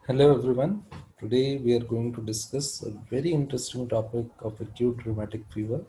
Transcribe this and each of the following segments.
Hello everyone. Today we are going to discuss a very interesting topic of acute rheumatic fever.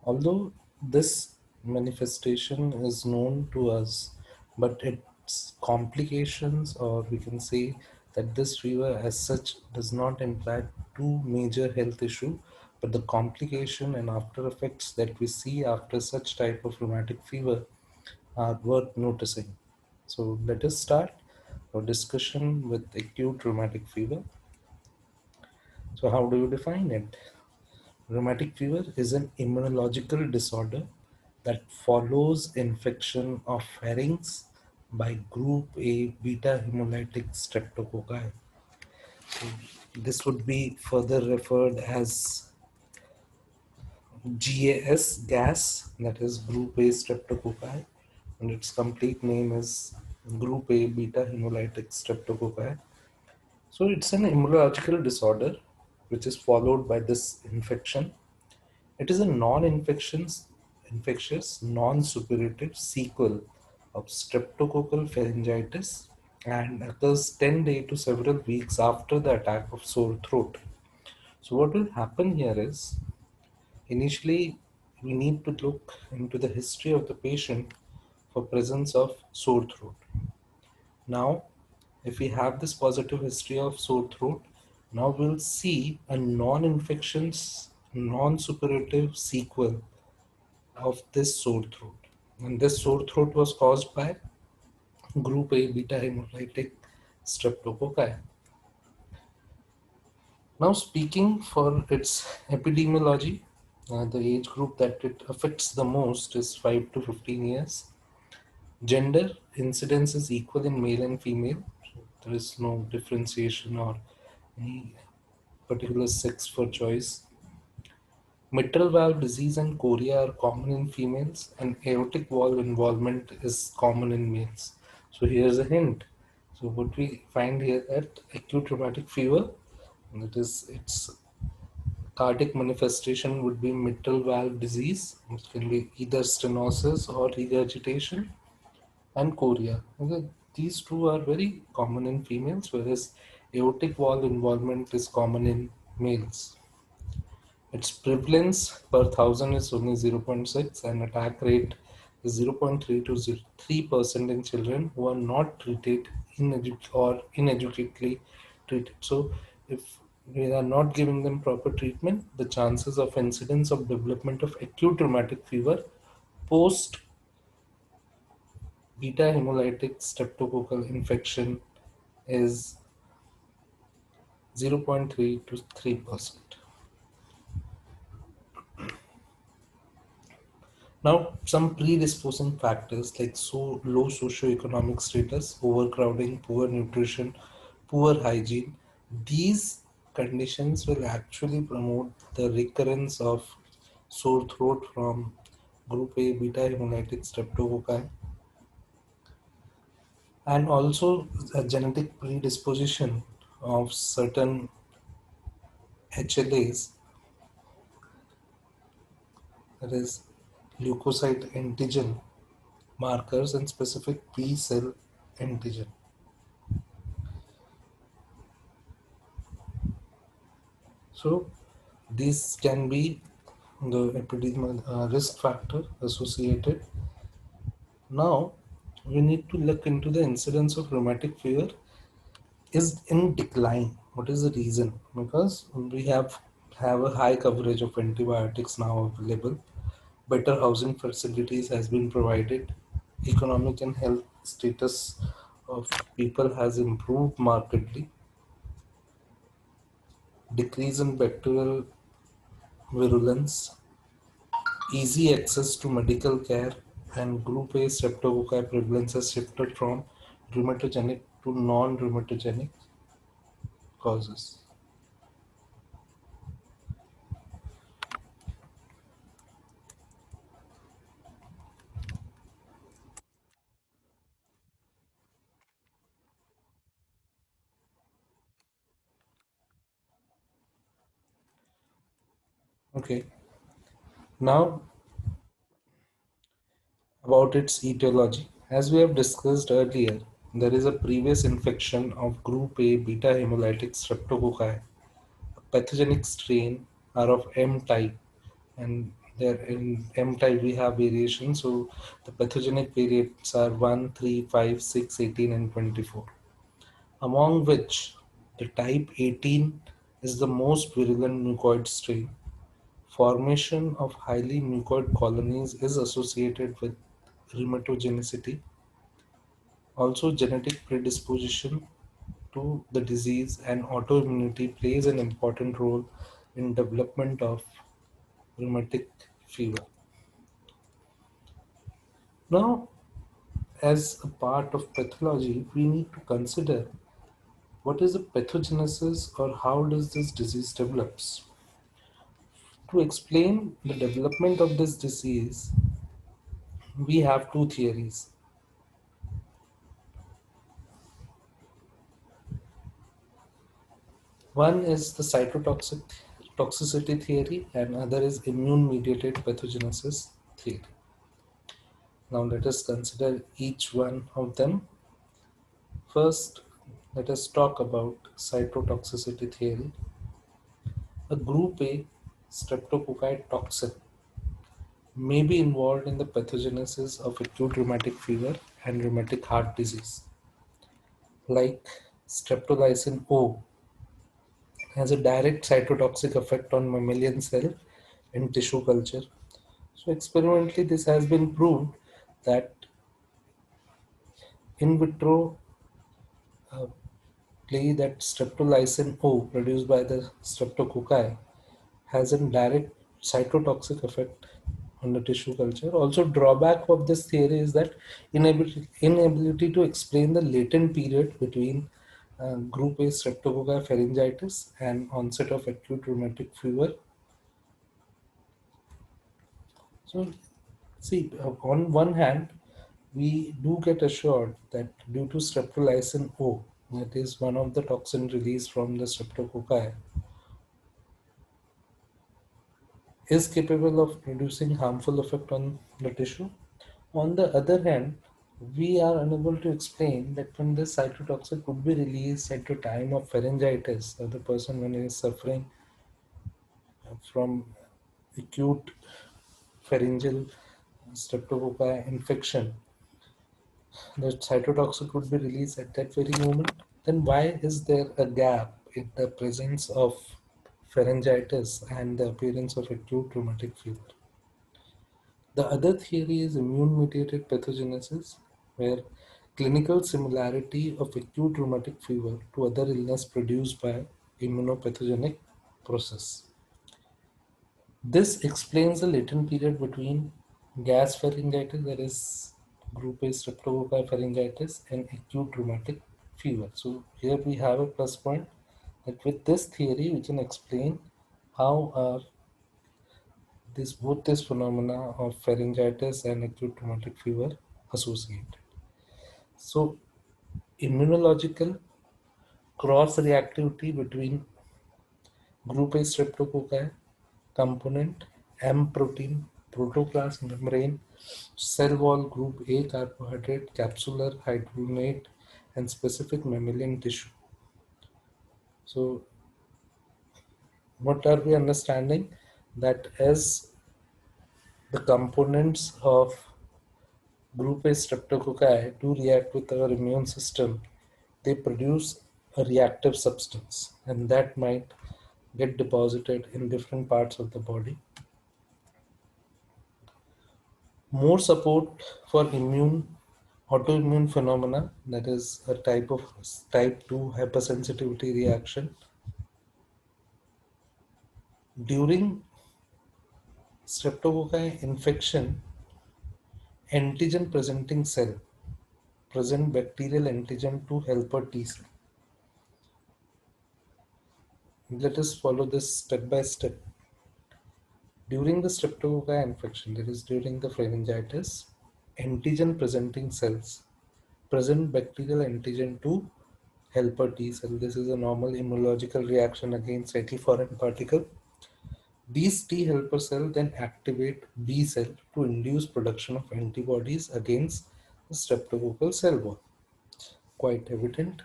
Although this manifestation is known to us, but its complications, or we can say that this fever as such does not impact two major health issues, but the complication and after effects that we see after such type of rheumatic fever are worth noticing. So let us start our discussion with acute rheumatic fever. So how do you define it? Rheumatic fever is an immunological disorder that follows infection of pharynx by group A beta hemolytic streptococci. So this would be further referred as GAS, that is group A streptococci, and its complete name is group A beta hemolytic streptococci. So it's an immunological disorder which is followed by this infection. It is a infectious, non-suppurative sequel of streptococcal pharyngitis and occurs 10 days to several weeks after the attack of sore throat. So what will happen here is initially we need to look into the history of the patient for presence of sore throat. Now, if we have this positive history of sore throat, now we'll see a non-infectious, non-suppurative sequel of this sore throat. And this sore throat was caused by group A beta hemolytic streptococci. Now, speaking for its epidemiology, the age group that it affects the most is 5 to 15 years. Gender incidence is equal in male and female. So there is no differentiation or any particular sex for choice. Mitral valve disease and chorea are common in females, and aortic valve involvement is common in males. So here's a hint. So what we find here at acute rheumatic fever, that is its cardiac manifestation would be mitral valve disease, which can be either stenosis or regurgitation, and chorea. Okay, these two are very common in females, whereas aortic valve involvement is common in males. Its prevalence per thousand is only 0.6 and attack rate is 0.3 to 3% in children who are not treated or ineducatedly treated. So if we are not giving them proper treatment, the chances of incidence of development of acute rheumatic fever post beta hemolytic streptococcal infection is 0.3 to 3%. Now, some predisposing factors like low socioeconomic status, overcrowding, poor nutrition, poor hygiene, these conditions will actually promote the recurrence of sore throat from group A beta hemolytic streptococci, and also a genetic predisposition of certain HLAs, that is leukocyte antigen markers and specific B cell antigen. So these can be the epidemic risk factor associated. Now we need to look into the incidence of rheumatic fever is in decline. What is the reason? Because we have a high coverage of antibiotics now available. Better housing facilities has been provided. Economic and health status of people has improved markedly. Decrease in bacterial virulence, easy access to medical care, and group A streptococci prevalence has shifted from rheumatogenic to non-rheumatogenic causes. Okay, now about its etiology. As we have discussed earlier, there is a previous infection of group A beta hemolytic streptococci, a pathogenic strain are of M type, and there in M type we have variations. So the pathogenic variants are 1, 3, 5, 6, 18, and 24, among which the type 18 is the most virulent mucoid strain. Formation of highly mucoid colonies is associated with rheumatogenicy. Also, genetic predisposition to the disease and autoimmunity plays an important role in development of rheumatic fever. Now, as a part of pathology, we need to consider what is the pathogenesis or how does this disease develops. To explain the development of this disease, we have two theories. One is the cytotoxic toxicity theory and other is immune mediated pathogenesis theory. Now let us consider each one of them. First, let us talk about cytotoxicity theory. A group A streptococci toxin may be involved in the pathogenesis of acute rheumatic fever and rheumatic heart disease. Like streptolysin O has a direct cytotoxic effect on mammalian cell in tissue culture. So experimentally this has been proved that in vitro play that streptolysin O produced by the streptococci has a direct cytotoxic effect on the tissue culture. Also, drawback of this theory is that inability to explain the latent period between group A streptococci pharyngitis and onset of acute rheumatic fever. So, see, on one hand, we do get assured that due to streptolysin O, that is one of the toxin released from the streptococci, is capable of producing harmful effect on the tissue. On the other hand, we are unable to explain that when this cytotoxic could be released at the time of pharyngitis, or the person when he is suffering from acute pharyngeal streptococci infection, the cytotoxic would be released at that very moment. Then why is there a gap in the presence of pharyngitis and the appearance of acute rheumatic fever? The other theory is immune mediated pathogenesis, where clinical similarity of acute rheumatic fever to other illness produced by immunopathogenic process. This explains the latent period between gas pharyngitis, that is group A streptococci pharyngitis, and acute rheumatic fever. So here we have a plus point that with this theory we can explain how are this phenomena of pharyngitis and acute rheumatic fever associated. So immunological cross reactivity between group A streptococci component, M protein, protoplasm membrane, cell wall group A carbohydrate, capsular hydrogenate, and specific mammalian tissue. So what are we understanding? That as the components of group A streptococci do react with our immune system, they produce a reactive substance, and that might get deposited in different parts of the body. More support for autoimmune phenomena, that is a type of type 2 hypersensitivity reaction. During streptococci infection, antigen presenting cell present bacterial antigen to helper T cell. Let us follow this step by step. During the streptococci infection, that is during the pharyngitis, antigen presenting cells present bacterial antigen to helper T cell. This is a normal immunological reaction against antiforeign particle. These T helper cell then activate B cell to induce production of antibodies against the streptococcal cell wall. quite evident.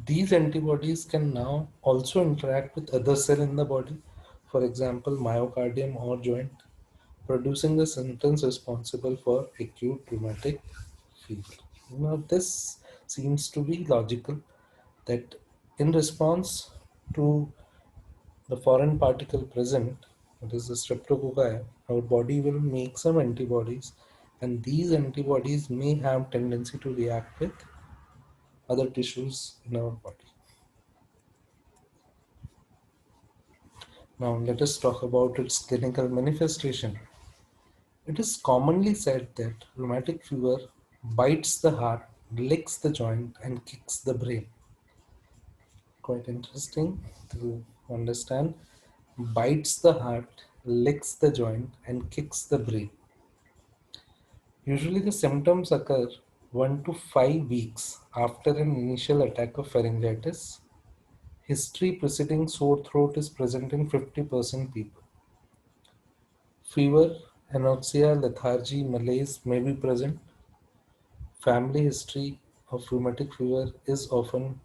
These antibodies can now also interact with other cell in the body, for example, myocardium or joint, producing the symptoms responsible for acute rheumatic fever. Now, this seems to be logical that in response to the foreign particle present, that is the streptococci, our body will make some antibodies, and these antibodies may have tendency to react with other tissues in our body. Now, let us talk about its clinical manifestation. It is commonly said that rheumatic fever bites the heart, licks the joint, and kicks the brain. Quite interesting to understand. Bites the heart, licks the joint, and kicks the brain. Usually, the symptoms occur 1 to 5 weeks after an initial attack of pharyngitis. History preceding sore throat is present in 50% people. Fever, anoxia, lethargy, malaise may be present. Family history of rheumatic fever is often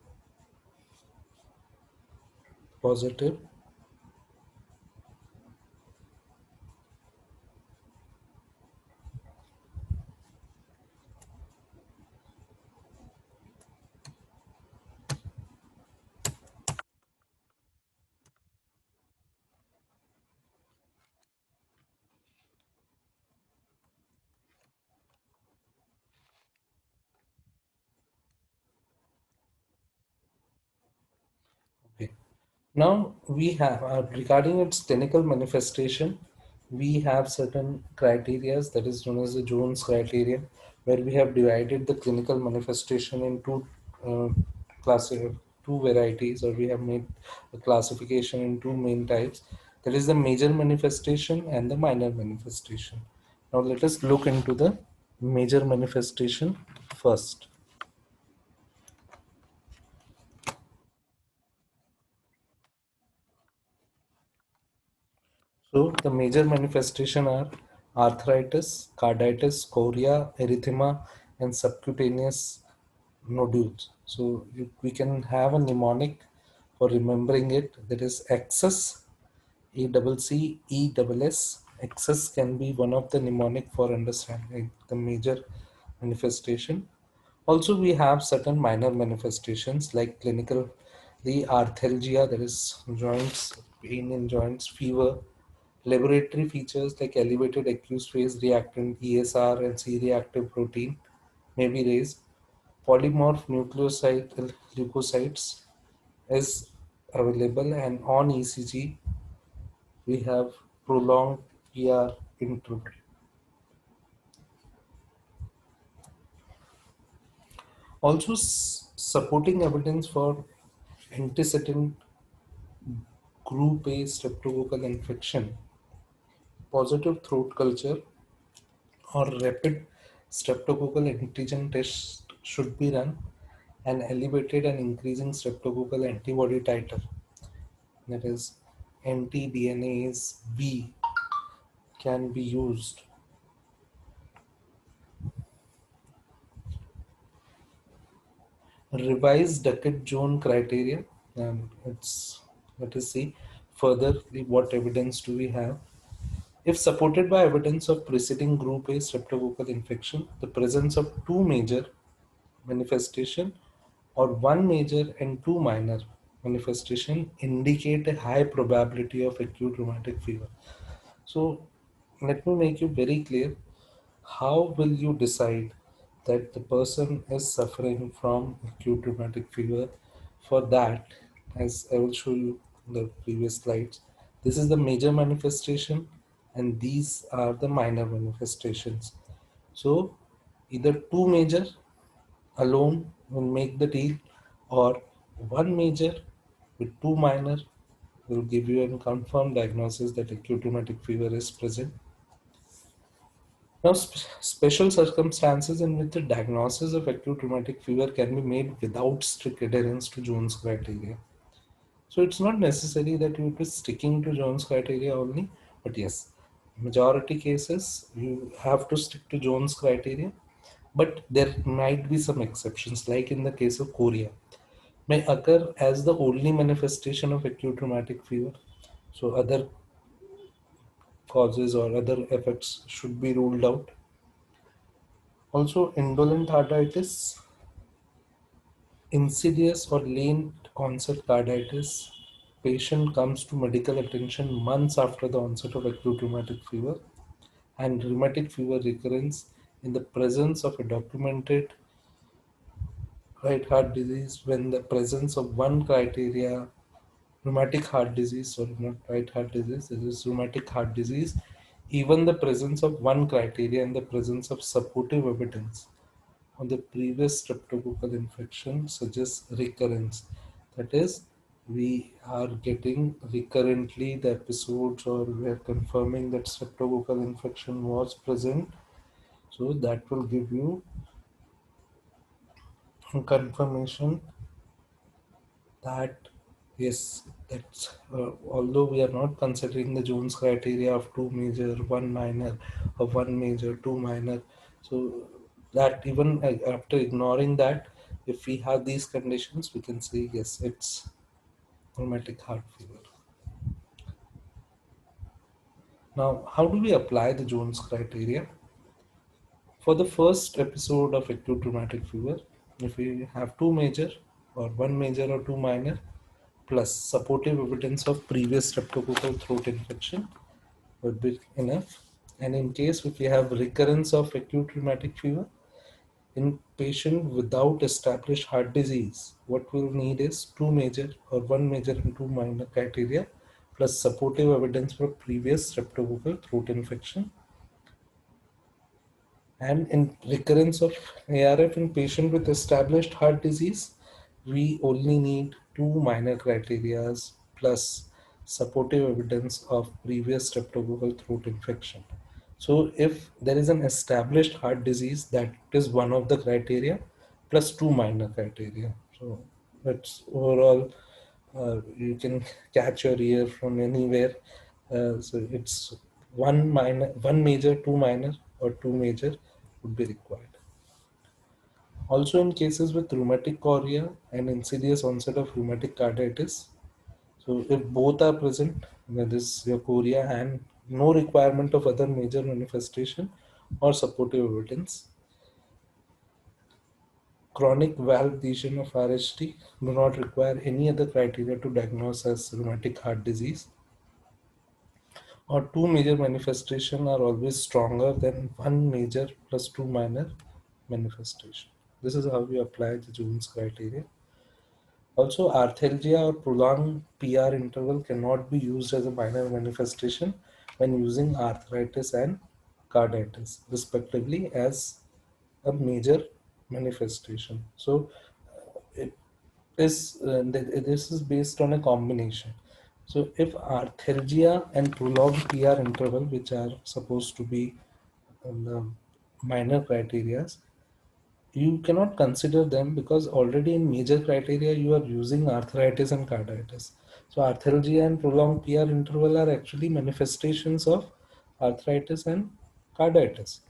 positive. Okay. Now we have regarding its clinical manifestation, we have certain criteria that is known as the Jones criterion, where we have divided the clinical manifestation into uh, class two varieties, or we have made a classification in two main types. That is the major manifestation and the minor manifestation. Now let us look into the major manifestation first. So the major manifestation are arthritis, carditis, chorea, erythema, and subcutaneous nodules. So we can have a mnemonic for remembering it. That is excess, ACCESS. Excess can be one of the mnemonic for understanding the major manifestation. Also, we have certain minor manifestations like clinical, the arthalgia, that is joints, pain in joints, fever. Laboratory features like elevated aqueous phase reactant ESR and C-reactive protein may be raised. Polymorph nucleoside leukocytes is available, and on ECG we have prolonged PR interval. Also, supporting evidence for antecedent group A streptococcal infection, positive throat culture, or rapid streptococcal antigen test should be run, and elevated and increasing streptococcal antibody titer, that is anti-DNase B, can be used. Revised Duckett-Jones criteria, and it's let us see further what evidence do we have. If supported by evidence of preceding group A streptococcal infection, the presence of two major manifestation or one major and two minor manifestation indicate a high probability of acute rheumatic fever. So let me make you very clear. How will you decide that the person is suffering from acute rheumatic fever? For that, as I will show you in the previous slides, this is the major manifestation and these are the minor manifestations. So either two major alone will make the deal, or one major with two minor will give you a confirmed diagnosis that acute rheumatic fever is present. Now, special circumstances in which the diagnosis of acute rheumatic fever can be made without strict adherence to Jones criteria. So it's not necessary that you be sticking to Jones criteria only, but yes, majority cases you have to stick to Jones criteria. But there might be some exceptions, like in the case of chorea, may occur as the only manifestation of acute rheumatic fever. So other causes or other effects should be ruled out. Also, indolent carditis, insidious or late onset carditis. Patient comes to medical attention months after the onset of acute rheumatic fever, and rheumatic fever recurrence in the presence of a documented right heart disease when the presence of one criteria rheumatic heart disease, sorry, not right heart disease, this is rheumatic heart disease, even the presence of one criteria and the presence of supportive evidence on the previous streptococcal infection suggests recurrence. That is, we are getting recurrently the episodes, or we are confirming that streptococcal infection was present. So that will give you confirmation that yes, that's although we are not considering the Jones criteria of two major, one minor, or one major, two minor. So that even after ignoring that, if we have these conditions, we can say yes, it's rheumatic heart fever. Now, how do we apply the Jones criteria? For the first episode of acute rheumatic fever, if we have two major or one major or two minor, plus supportive evidence of previous streptococcal throat infection would be enough. And in case if we have recurrence of acute rheumatic fever in patient without established heart disease, what we'll need is two major or one major and two minor criteria plus supportive evidence for previous streptococcal throat infection. And in recurrence of ARF in patient with established heart disease, we only need two minor criteria plus supportive evidence of previous streptococcal throat infection. So if there is an established heart disease, that is one of the criteria plus two minor criteria. So that's overall, you can catch your ear from anywhere. So it's one minor, one major, two minor, or two major would be required. Also, in cases with rheumatic chorea and insidious onset of rheumatic carditis, so if both are present, that is your chorea and no requirement of other major manifestation or supportive evidence, chronic valve lesion of RHT do not require any other criteria to diagnose as rheumatic heart disease, or two major manifestation are always stronger than one major plus two minor manifestation. This is how we apply the Jones criteria. Also, arthalgia or prolonged PR interval cannot be used as a minor manifestation when using arthritis and carditis, respectively, as a major manifestation. So, it this is based on a combination. So, if arthalgia and prolonged PR interval, which are supposed to be minor criteria, you cannot consider them because already in major criteria you are using arthritis and carditis. So arthalgia and prolonged PR interval are actually manifestations of arthritis and carditis.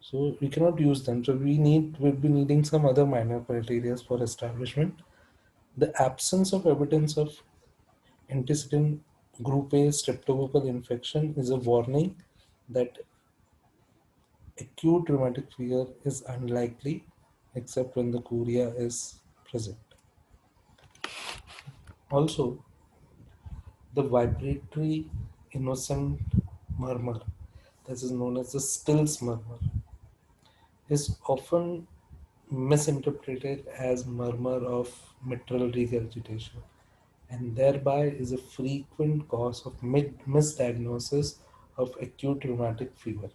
So we cannot use them. So we'll be needing some other minor criteria for establishment. The absence of evidence of antecedent group A streptococcal infection is a warning that acute rheumatic fever is unlikely except when the chorea is present. Also, the vibratory innocent murmur, that is known as the Stills murmur, is often misinterpreted as murmur of mitral regurgitation and thereby is a frequent cause of misdiagnosis of acute rheumatic fever.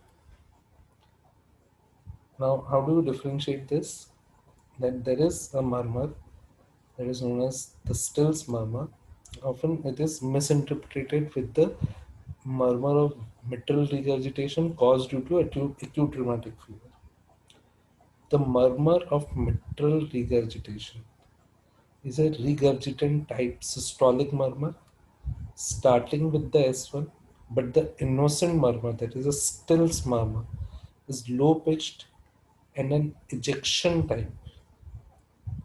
Now, how do you differentiate this? That there is a murmur that is known as the Stills murmur. Often it is misinterpreted with the murmur of mitral regurgitation caused due to acute rheumatic fever. The murmur of mitral regurgitation is a regurgitant type systolic murmur starting with the S1, but the innocent murmur, that is a Stills murmur, is low pitched and an ejection time,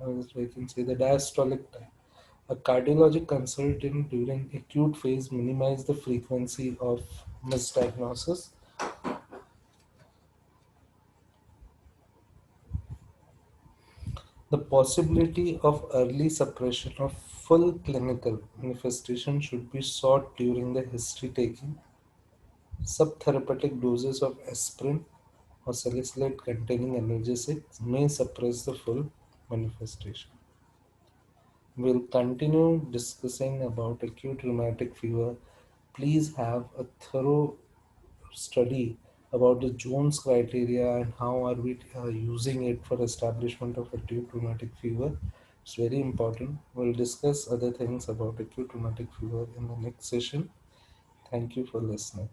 or I can say the diastolic time. A cardiologic consultant during acute phase minimize the frequency of misdiagnosis. The possibility of early suppression of full clinical manifestation should be sought during the history taking. Subtherapeutic doses of aspirin or salicylate containing analgesics may suppress the full manifestation. We'll continue discussing about acute rheumatic fever. Please have a thorough study about the Jones criteria and how are we using it for establishment of acute rheumatic fever. It's very important. We'll discuss other things about acute rheumatic fever in the next session. Thank you for listening.